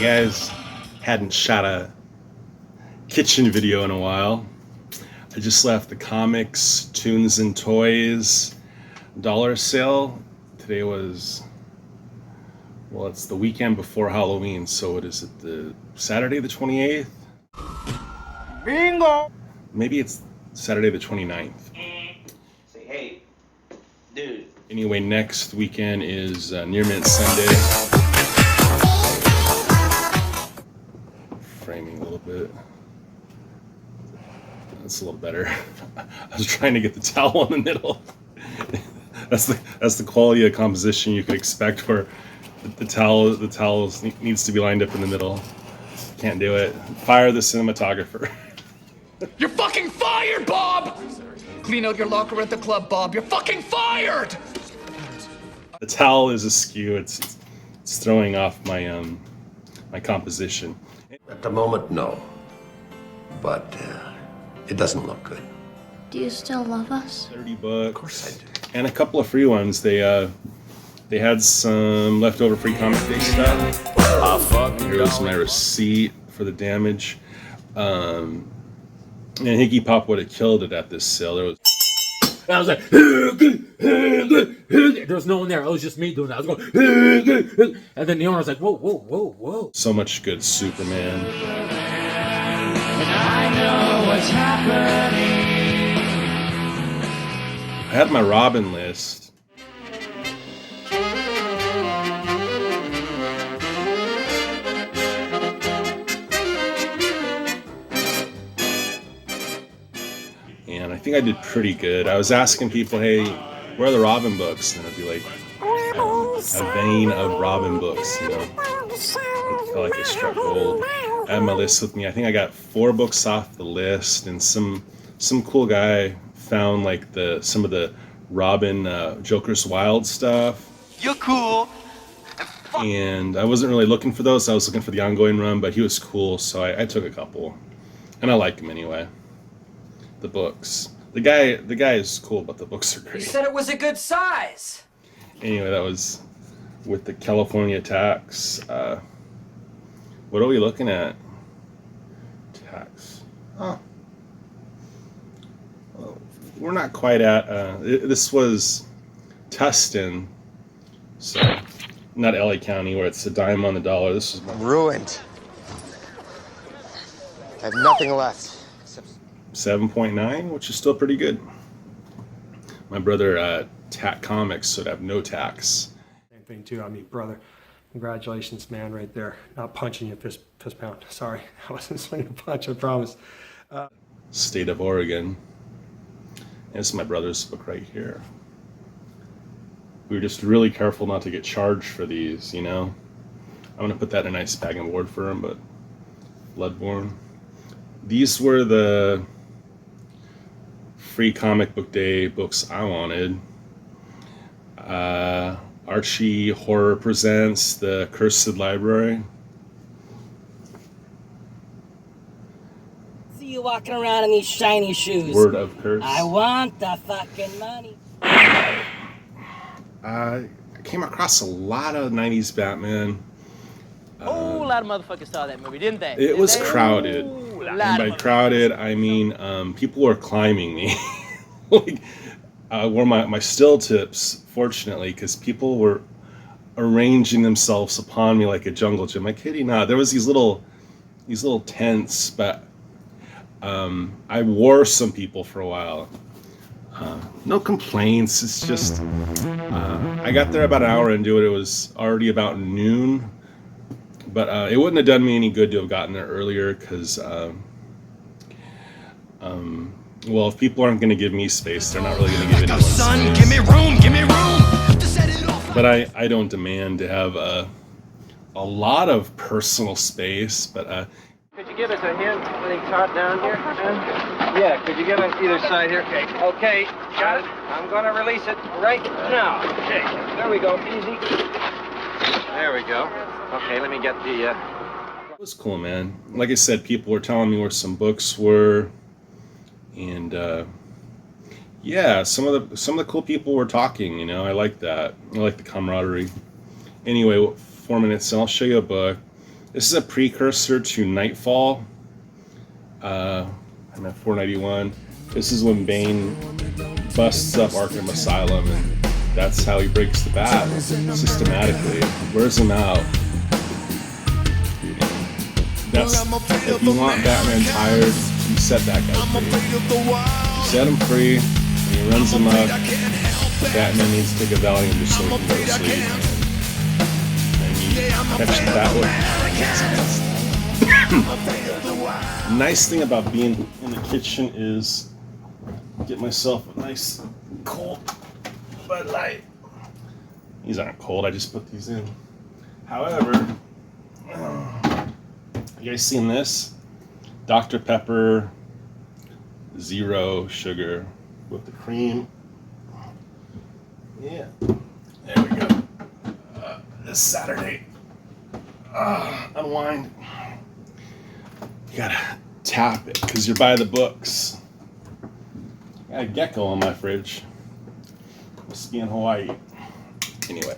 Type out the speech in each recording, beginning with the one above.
guys hadn't shot a kitchen video in a while. I just left the comics, Toons and Toys dollar sale. Today was, well, it's the weekend before Halloween, so what is it, the Saturday the 28th? Bingo! Maybe it's Saturday the 29th. Say, hey, dude. Anyway, next weekend is Near Mint Sunday. Framing a little bit. That's a little better. I was trying to get the towel in the middle. That's the quality of composition you could expect, where the towel needs to be lined up in the middle. Can't do it. Fire the cinematographer. You're fucking fired, Bob! Clean out your locker at the club, Bob. You're fucking fired! The towel is askew. It's throwing off my my composition. At the moment, no. But it doesn't look good. Do you still love us? 30 bucks. Of course I do. And a couple of free ones. They had some leftover free comic day stuff. Here's my receipt for the damage. And Hickey Pop would have killed it at this sale. There was. And I was like, there was no one there. It was just me doing that. I was going, and then the owner was like, whoa, whoa, whoa, whoa. So much good Superman. And I know what's happening. I had my Robin list. And I think I did pretty good. I was asking people, hey, where are the Robin books? And I'd be like, a vein of Robin books, you know. I felt like I struck gold. I had my list with me. I think I got 4 books off the list, and some cool guy found like some of the Robin Joker's Wild stuff. You're cool. And I wasn't really looking for those. I was looking for the ongoing run, but he was cool, so I took a couple. And I like him anyway. The books. The guy is cool, but the books are great. You said it was a good size. Anyway, that was with the California tax. What are we looking at? Tax. Oh. Well, we're not quite at. This was Tustin, so not LA County, where it's a dime on the dollar. This was ruined. I have nothing left. 7.9, which is still pretty good. My brother Tack Comics, so to have no tax. Same thing too. I mean, brother, congratulations, man, right there. Not punching you fist pound. Sorry, I wasn't swinging a punch, I promise. State of Oregon. And this is my brother's book right here. We were just really careful not to get charged for these, you know. I'm gonna put that in a nice bag and board for him, but Bloodborne. These were the free comic book day books I wanted. Archie Horror Presents The Cursed Library. See you walking around in these shiny shoes. Word of Curse. I want the fucking money. I came across a lot of 90s Batman. A lot of motherfuckers saw that movie, didn't they? It was crowded. And by crowded, I mean people were climbing me. Like, I wore my still tips, fortunately, because people were arranging themselves upon me like a jungle gym. I kid you not. There was these little tents, but I wore some people for a while. No complaints. It's just I got there about an hour into it. It was already about noon. But it wouldn't have done me any good to have gotten there earlier, because, well, if people aren't going to give me space, they're not really going to give anyone space. Give me room! To set it off. But I don't demand to have a lot of personal space, but... Could you give us a hint when he caught down here? Yeah, could you give us either side here? Okay, got it. I'm going to release it right now. Okay, there we go, easy. There we go. Okay, let me get the... It was cool, man. Like I said, people were telling me where some books were, and yeah, some of the cool people were talking. You know, I like that. I like the camaraderie. Anyway, 4 minutes, and I'll show you a book. This is a precursor to Nightfall. I'm at 491. This is when Bane busts up Arkham Asylum, and that's how he breaks the bat systematically. Wears him out. That's, if you want Batman tired, you set that guy free. You set him free, and he runs him up. Batman needs to take a Valium just so he can go to sleep. And you catch the Batwoman. Nice thing about being in the kitchen is get myself a nice cold Bud Light. These aren't cold, I just put these in. However, you guys seen this? Dr. Pepper, 0 sugar with the cream. Yeah, there we go. This Saturday, unwind. You gotta tap it because you're by the books. I got a gecko on my fridge. Must be in Hawaii. Anyway,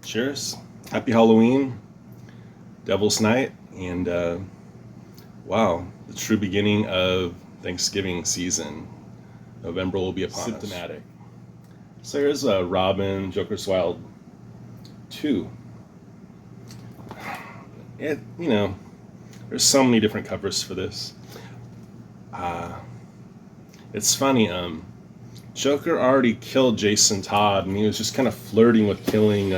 cheers. Happy Halloween. Devil's Night, and wow, the true beginning of Thanksgiving season. November will be upon us. Symptomatic. So here's Robin, Joker's Wild 2. It, you know, there's so many different covers for this. It's funny, Joker already killed Jason Todd, and he was just kind of flirting with killing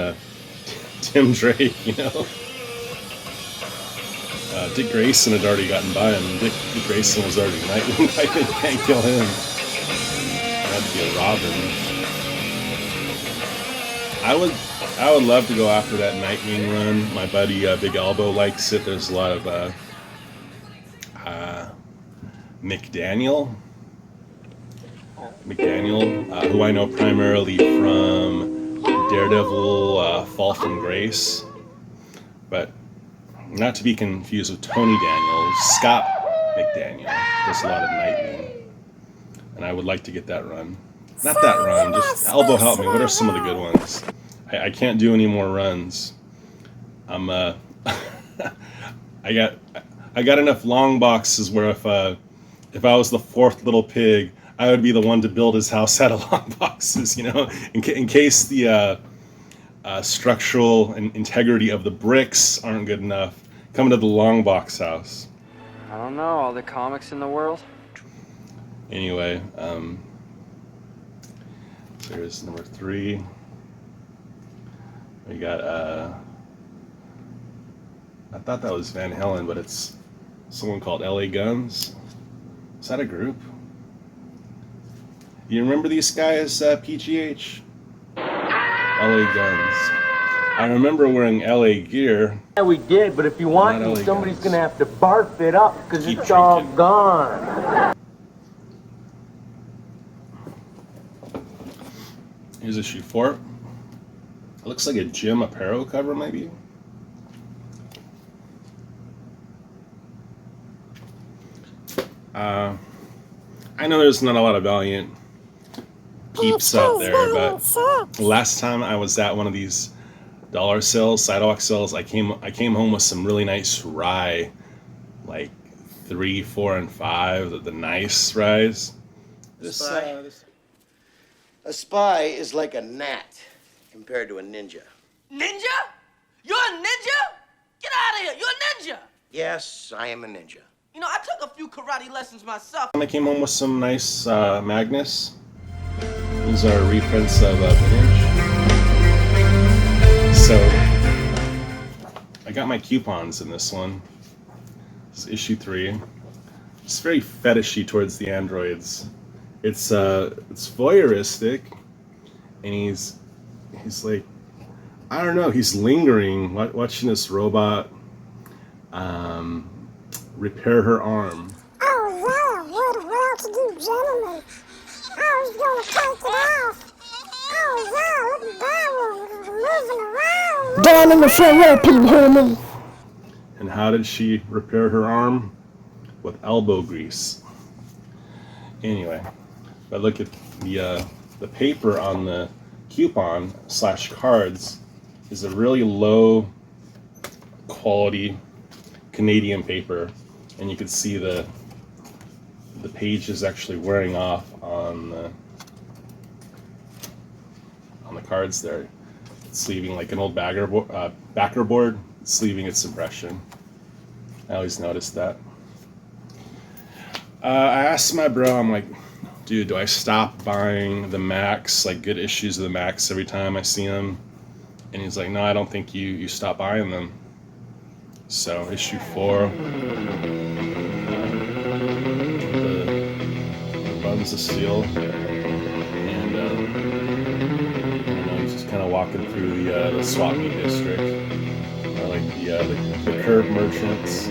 Tim Drake, you know? Dick Grayson had already gotten by him. Dick Grayson was already Nightwing. I can't kill him. That'd be a Robin. I would love to go after that Nightwing run. My buddy Big Elbow likes it. There's a lot of McDaniel, who I know primarily from Daredevil Fall from Grace, but not to be confused with Tony Daniels. Scott McDaniel does a lot of Nightwing, and I would like to get that run. Not that run, just Elbow help me. What are some of the good ones? I can't do any more runs. I'm I got enough long boxes where if I was the fourth little pig, I would be the one to build his house out of long boxes, you know, in case the structural and integrity of the bricks aren't good enough. Come to the long box house. I don't know, all the comics in the world. Anyway, there's number 3. We got, I thought that was Van Halen, but it's someone called LA Guns. Is that a group? You remember these guys, PGH? LA Guns. I remember wearing LA gear. Yeah, we did, but if you want to, somebody's going to have to barf it up because it's all gone. Here's issue 4. It looks like a Jim Aparo cover, maybe. I know there's not a lot of Valiant peeps out there, but last time I was at one of these dollar sales, Sidewalk sales, I came home with some really nice rye, like 3, 4, and 5, the nice ryes. A spy is like a gnat compared to a ninja. Ninja? You're a ninja? Get out of here! You're a ninja! Yes, I am a ninja. You know, I took a few karate lessons myself. I came home with some nice Magnus. These are reprints of Vintage. So, I got my coupons in this one. This is issue 3. It's very fetishy towards the androids. It's voyeuristic, and he's like, I don't know, he's lingering, watching this robot repair her arm. Oh, yeah, what a well-to-do gentleman. I was gonna take it off. Oh, yeah, look at that one, moving around. Down in the front row, people hear me. And how did she repair her arm? With elbow grease. Anyway, if I look at the paper on the coupon/cards, is a really low quality Canadian paper, and you can see the page is actually wearing off on the cards there. It's leaving like an old backer board. It's leaving its impression. I always noticed that. I asked my bro, I'm like, dude, do I stop buying the Max, like good issues of the Max every time I see them? And he's like, no, I don't think you stop buying them. So issue 4, the Buns of Steel, and I'm just kind of walking through the swap meet district, like the curb merchants.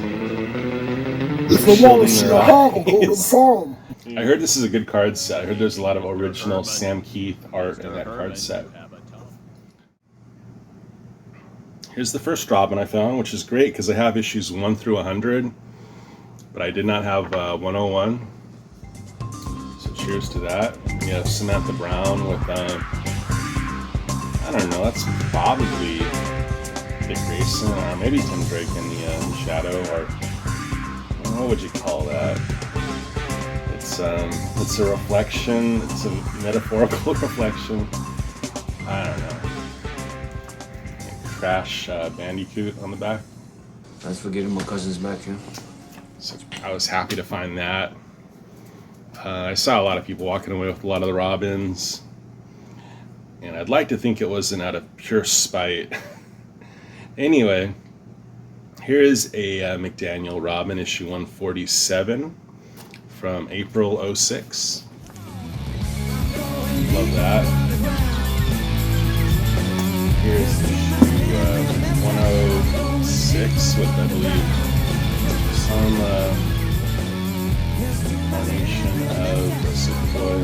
I heard this is a good card set. I heard there's a lot of original Sam Keith art in that card set. Here's the first Robin I found, which is great because I have issues 1 through 100, but I did not have 101. So cheers to that. We have Samantha Brown with, I don't know, that's probably Dick Grayson or maybe Tim Drake in the shadow, or what would you call that? It's a reflection. It's a metaphorical reflection. I don't know. Crash Bandicoot on the back. Thanks for getting my cousins back here. So I was happy to find that. I saw a lot of people walking away with a lot of the Robins, and I'd like to think it wasn't out of pure spite. Anyway, here is a McDaniel Robin issue 147 from April 06. Love that. Here's issue 106 with, I believe, some carnation of Pacific.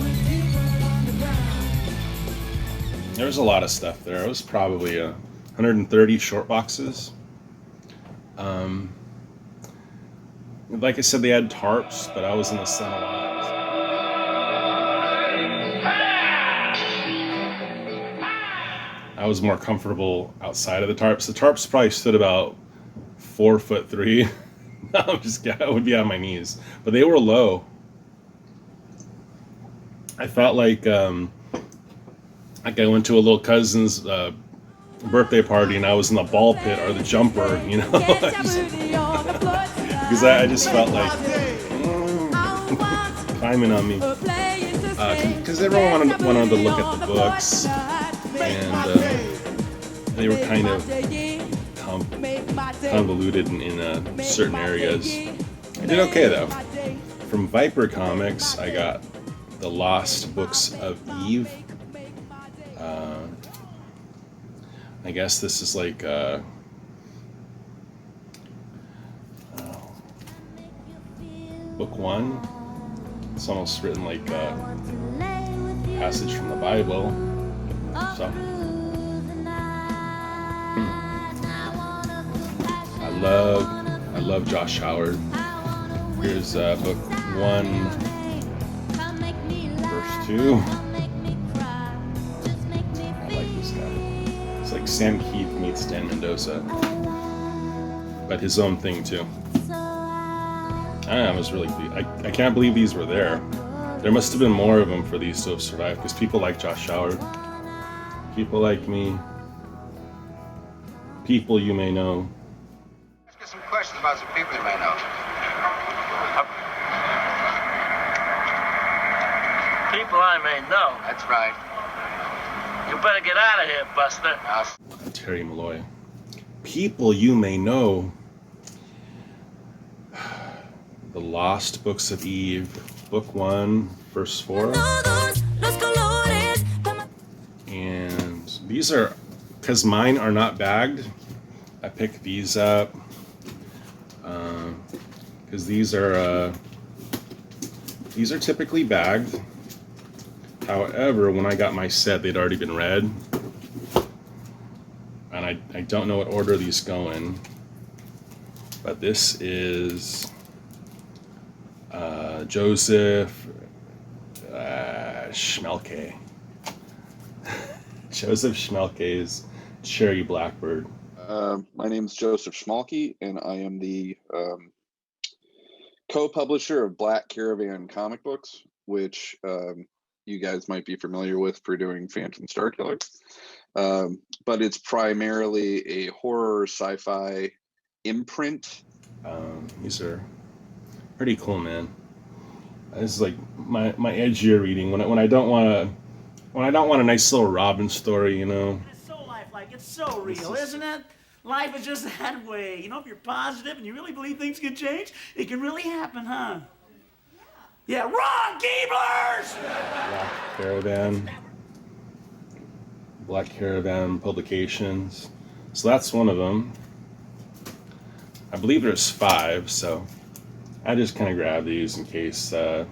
There's a lot of stuff there. It was probably 130 short boxes. Like I said, they had tarps, but I was in the sun a lot. I was more comfortable outside of the tarps. The tarps probably stood about 4'3". I'm just kidding. I would be on my knees, but they were low. I felt like I went to a little cousin's birthday party and I was in the ball pit or the jumper, you know, because I just felt like climbing on me, because everyone wanted to look at the books, and they were kind of convoluted in certain areas. I did okay though. From Viper Comics, I got the Lost Books of Eve. I guess this is like book 1. It's almost written like a passage from the Bible. So I love Josh Howard. Here's book 1, verse 2. I like this guy. It's like Sam Keith meets Dan Mendoza, but his own thing too. I was really pleased. I can't believe these were there. There must have been more of them for these to have survived, because people like Josh Howard, people like me, people you may know. Let's get some questions about some people you may know. People I may know. That's right. You better get out of here, Buster. Terry Malloy. People you may know. The Lost Books of Eve, book 1, verse 4. And these are, because mine are not bagged, I picked these up because these are typically bagged. However, when I got my set, they'd already been read, and I don't know what order these go in, but this is Joseph Schmelke. Joseph Schmelke's Cherry Blackbird. My name is Joseph Schmalke, and I am the co-publisher of Black Caravan comic books, which you guys might be familiar with for doing Phantom Starkiller. But it's primarily a horror sci-fi imprint. These are pretty cool, man. This is like my edgier reading when I don't want a nice little Robin story, you know. It's so lifelike. It's so real, isn't it? Life is just that way. You know, if you're positive and you really believe things can change, it can really happen, huh? Yeah, run, Keeblers! Black Caravan Publications. So that's one of them. I believe there's 5, so I just kind of grab these in case, you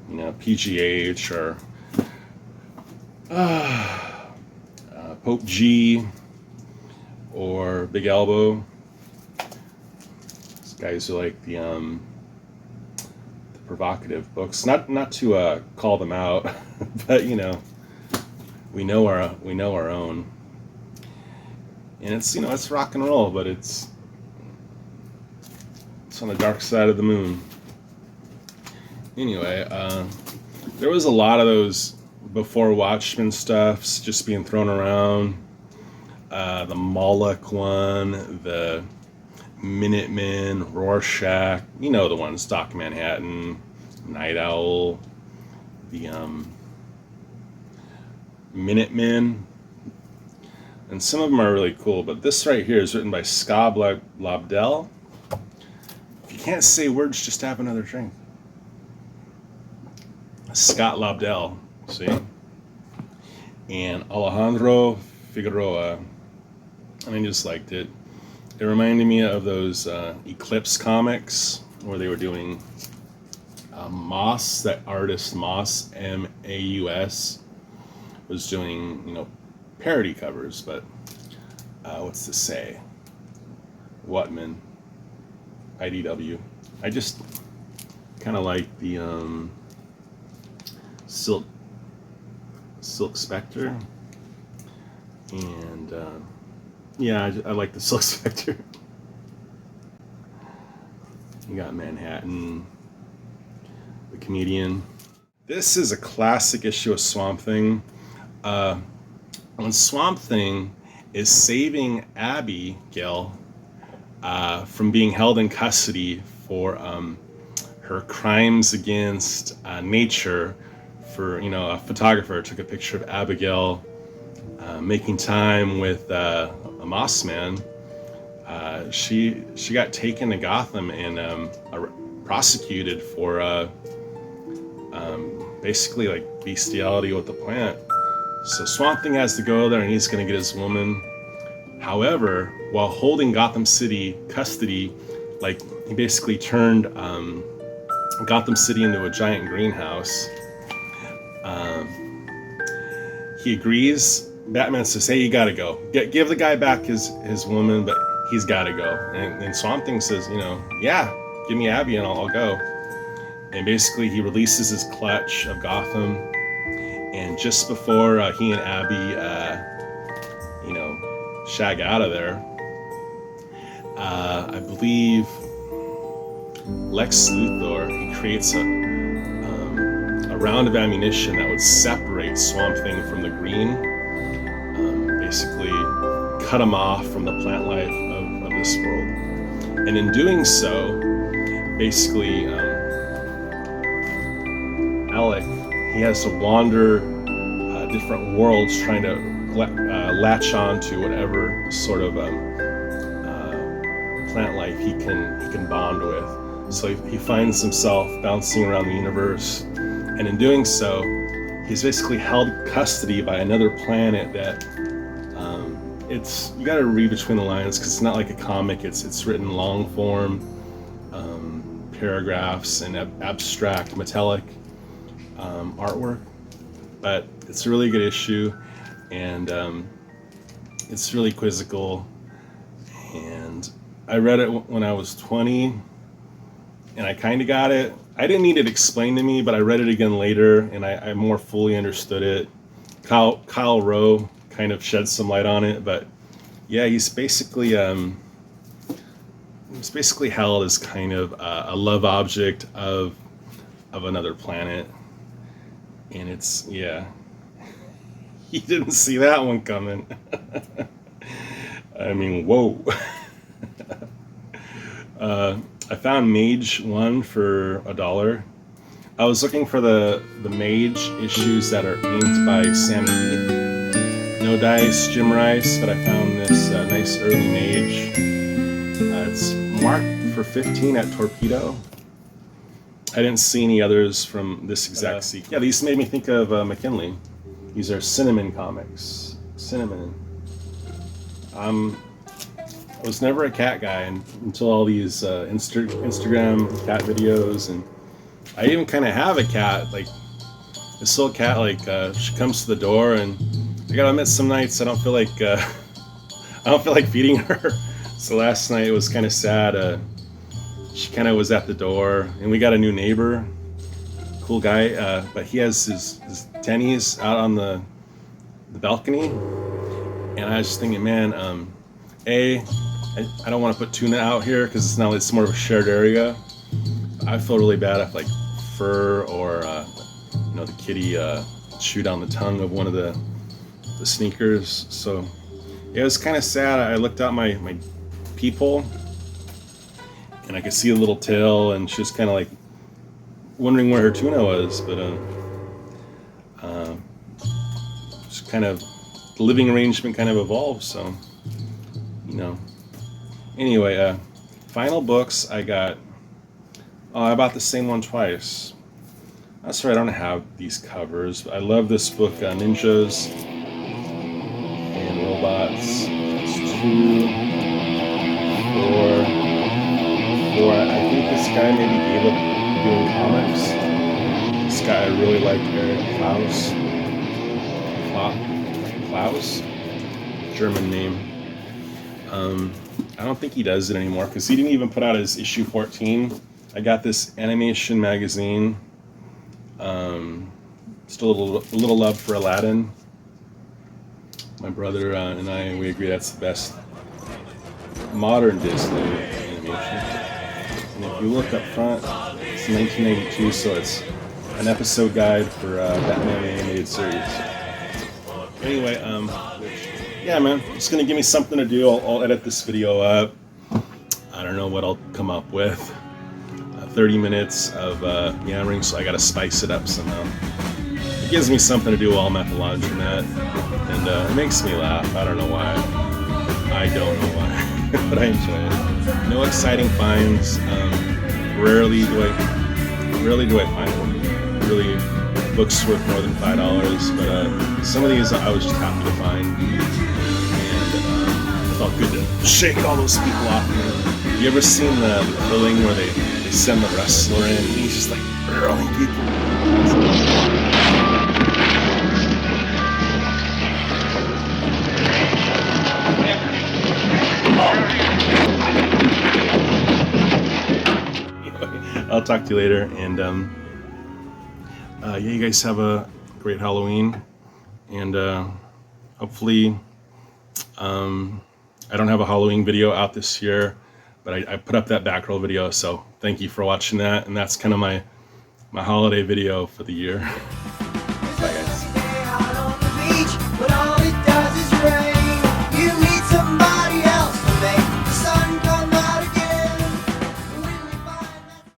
know, PGH or Pope G or Big Elbow. These guys are like the provocative books. Not to call them out, but you know, we know our own. And it's, you know, it's rock and roll, but it's on the dark side of the moon. Anyway, there was a lot of those before Watchmen stuffs just being thrown around. The Moloch one, the Minutemen, Rorschach, you know the ones, Doc Manhattan, Night Owl, the Minutemen, and some of them are really cool, but this right here is written by Scott Lobdell. If you can't say words, just have another drink. Scott Lobdell, see? And Alejandro Figueroa, and I just liked it. It reminded me of those Eclipse comics where they were doing Moss, that artist Moss, M-A-U-S, was doing, you know, parody covers, but what's to say? Whatman, IDW. I just kind of like the Silk Spectre, and yeah, I like the Silk Spectre. You got Manhattan, the Comedian. This is a classic issue of Swamp Thing. When Swamp Thing is saving Abigail from being held in custody for her crimes against nature. For, you know, a photographer took a picture of Abigail making time with a moss man. She got taken to Gotham and prosecuted for basically like bestiality with the plant. So Swamp Thing has to go there and he's going to get his woman. However, while holding Gotham City custody, like he basically turned Gotham City into a giant greenhouse. He agrees. Batman says, "Hey, you gotta go. Give the guy back his woman, but he's gotta go." And Swamp Thing says, "You know, yeah, give me Abby and I'll go." And basically, he releases his clutch of Gotham. And just before he and Abby, you know, shag out of there, I believe Lex Luthor, he creates a round of ammunition that would separate Swamp Thing from the Green, basically cut him off from the plant life of this world. And in doing so, basically, Alec, he has to wander different worlds trying to latch on to whatever sort of plant life he can bond with. So he finds himself bouncing around the universe. And in doing so, he's basically held custody by another planet that it's, you got to read between the lines because it's not like a comic. It's written long form, paragraphs and abstract metallic artwork. But it's a really good issue, and it's really quizzical. And I read it when I was 20, and I kind of got it. I didn't need it explained to me, but I read it again later, and I more fully understood it. Kyle kind of shed some light on it. But yeah, he's basically held as kind of a love object of another planet, and it's, yeah, he didn't see that one coming. I mean, whoa. I found Mage 1 for $1. I was looking for the Mage issues that are inked by Sam Heath. No dice, Jim Rice, but I found this nice early Mage. It's marked for 15 at Torpedo. I didn't see any others from this exact sequence. Yeah, these made me think of McKinley. These are Cinnamon comics. Cinnamon. I was never a cat guy until all these Instagram cat videos, and I even kind of have a cat. Like this little cat, like she comes to the door, and I gotta admit, some nights I don't feel like feeding her. So last night it was kind of sad. She kind of was at the door, and we got a new neighbor, cool guy, but he has his tennies out on the balcony, and I was just thinking, man, I don't want to put tuna out here because it's more of a shared area. I feel really bad if like fur or the kitty chewed on the tongue of one of the sneakers. So yeah, it was kind of sad. I looked out my peephole, and I could see a little tail, and she was kind of like wondering where her tuna was, but just kind of the living arrangement kind of evolved. So anyway, final books I got. I bought the same one twice. That's right, I don't have these covers, but I love this book, Ninjas and Robots. It's 2, 4. I think this guy maybe gave up doing comics. This guy I really like, Eric Klaus, German name. I don't think he does it anymore because he didn't even put out his issue 14. I got this animation magazine. Still a little love for Aladdin. My brother and we agree that's the best modern Disney animation. And if you look up front, it's 1982, so it's an episode guide for Batman animated series. Anyway, yeah, man, it's gonna give me something to do. I'll edit this video up. I don't know what I'll come up with. 30 minutes of yammering, so I gotta spice it up somehow. It gives me something to do while I'm at the laundromat, and it makes me laugh. I don't know why. I don't know why, but I enjoy it. No exciting finds. Rarely do I find really books worth more than $5, but some of these I was just happy to find, and it felt good to shake all those people off. You ever seen the thing where they send the wrestler in and he's just like hurling people? I'll talk to you later, and yeah, you guys have a great Halloween, and hopefully I don't have a Halloween video out this year, but I put up that back roll video, so thank you for watching that, and that's kind of my holiday video for the year.